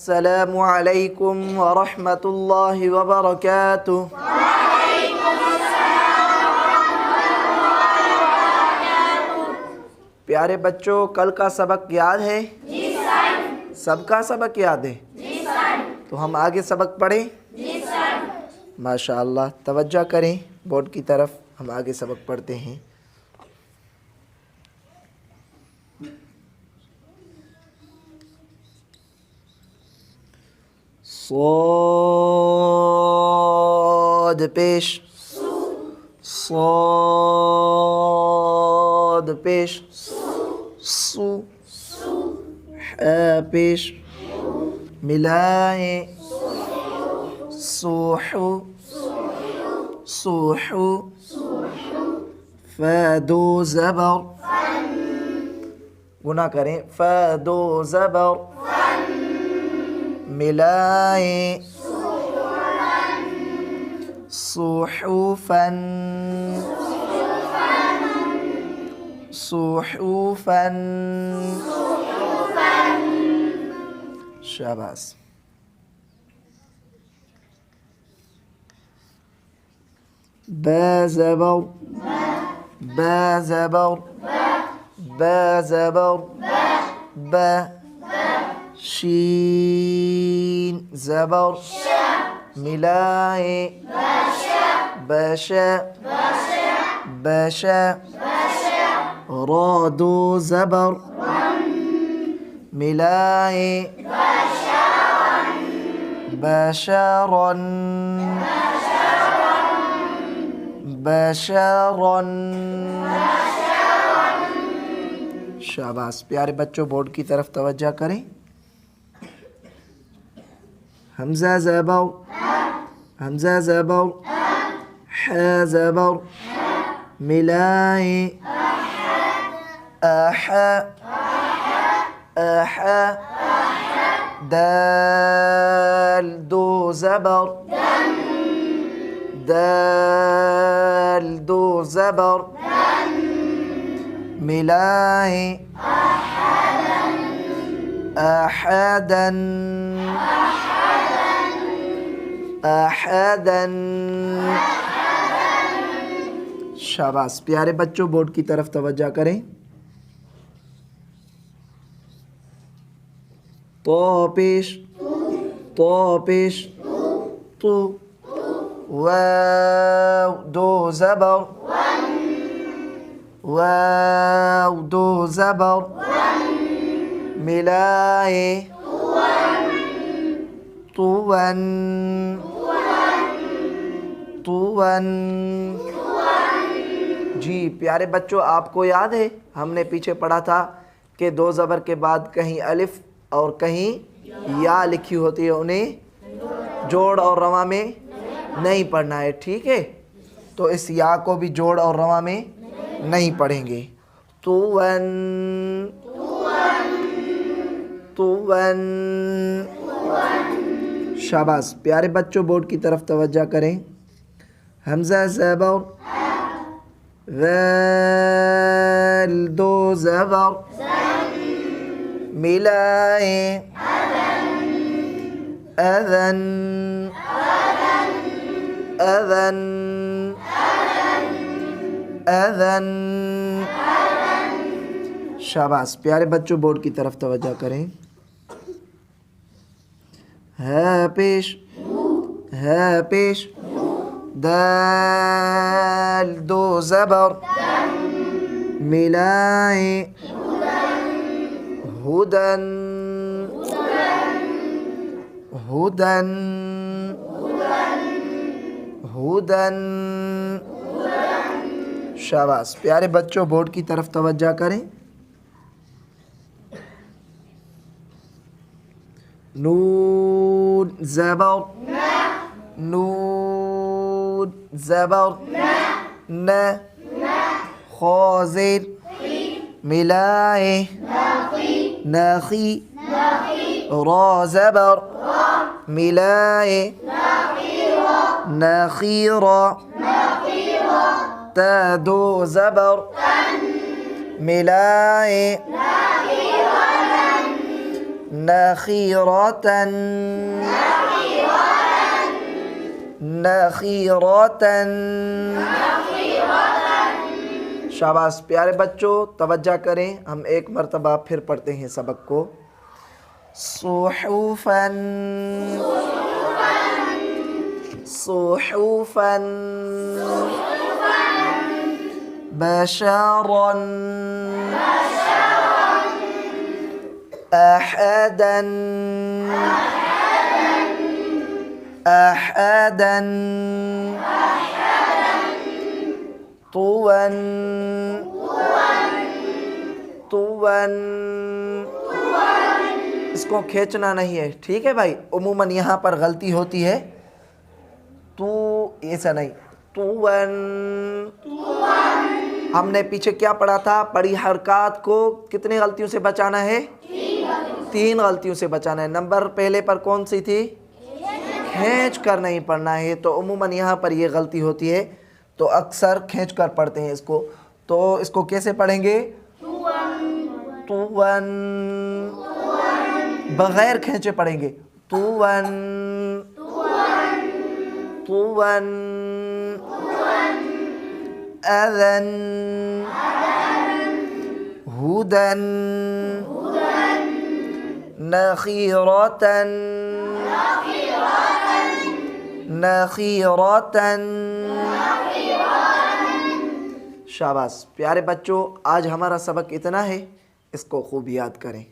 अस्सलामु अलैकुम व रहमतुल्लाहि व बरकातुहू। प्यारे बच्चों, कल का सबक याद है? जी सर। सबका सबक याद है? जी सर। तो हम आगे सबक पढ़ें? जी सर। माशाअल्लाह, तवज्जो करें बोर्ड की तरफ, हम आगे सबक पढ़ते हैं। صاد पेश, صاد पेश, सु पेश, मिलाए, सूहु, सूहु, फदो ज़बर, गुना करें, फदो ज़बर, मिलाए, सुहुफन, सुहुफन, शाबाश। बा ज़बर, बा ज़बर, बा ज़बर, बा, शीन ज़बर, मिलाए, बशा, बशा, रा दो ज़बर, मिलाए, बशरन, बशरन। शाबाश। प्यारे बच्चों, बोर्ड की तरफ तवज्जो करें। हमज़ा ज़बर, हमज़ा ज़बर, ह ज़बर, मिलाए, अह, अह, दाल दो ज़बर, दाल दो ज़बर, मिलाए, अहदन, अहदन। शाबाश। प्यारे बच्चों, बोर्ड की तरफ तवज्जो करें। तो पेश, तो पेश, तू, वाव दो ज़बर, वाव दो ज़बर, मिलाए, तुवन, तुवन। जी प्यारे बच्चों, आपको याद है हमने पीछे पढ़ा था कि दो ज़बर के बाद कहीं अलिफ और कहीं या लिखी होती है, उन्हें जोड़ और रवा में नहीं पढ़ना है, ठीक है? तो इस या को भी जोड़ और रवा में नहीं पढ़ेंगे। तुवन, तुवन। शाबाश। प्यारे बच्चों, बोर्ड की तरफ तवज्जो करें। हमज़ा ज़बर, ज़ाल दो ज़बर, मिलाए, अज़न, अज़न, अज़न। शाबाश। प्यारे बच्चों, बोर्ड की तरफ तवज्जो करें। है पेश, है पेश, दाल दो ज़बर, मिलाए, हुदन, हुदन, हुदन। शाबाश। प्यारे बच्चों, बोर्ड की तरफ तवज्जो करें। नून ज़बर, नून ज़बर, न, खा ज़ेर, मिलाए, नाखी, रा ज़बर, मिलाए, नाखीरा, ता दो ज़बर, मिलाए, नखीरतन नखीरतन। शाबाश प्यारे बच्चों, तवज्जो करें, हम एक मर्तबा फिर पढ़ते हैं सबक को। सुहुफन सुहुफन बशरन अहदन अहदन तुवन तुवन। इसको खींचना नहीं है, ठीक है भाई। उमूमन यहाँ पर गलती होती है, तू ऐसा नहीं, तुवन। हमने पीछे क्या पढ़ा था? बड़ी हरकत को कितनी गलतियों से बचाना है? 3 गलतियों से बचाना है। नंबर पहले पर कौन सी थी? खींच कर नहीं पढ़ना है। तो उमूमन यहाँ पर ये गलती होती है, तो अक्सर खींच कर पढ़ते हैं इसको। तो इसको कैसे पढ़ेंगे? तुवन, बगैर खींचे पढ़ेंगे। तुवन तुवन अदन हुदन नखीरतन नखीरतन। शाबाश प्यारे बच्चों, आज हमारा सबक इतना है, इसको खूब याद करें।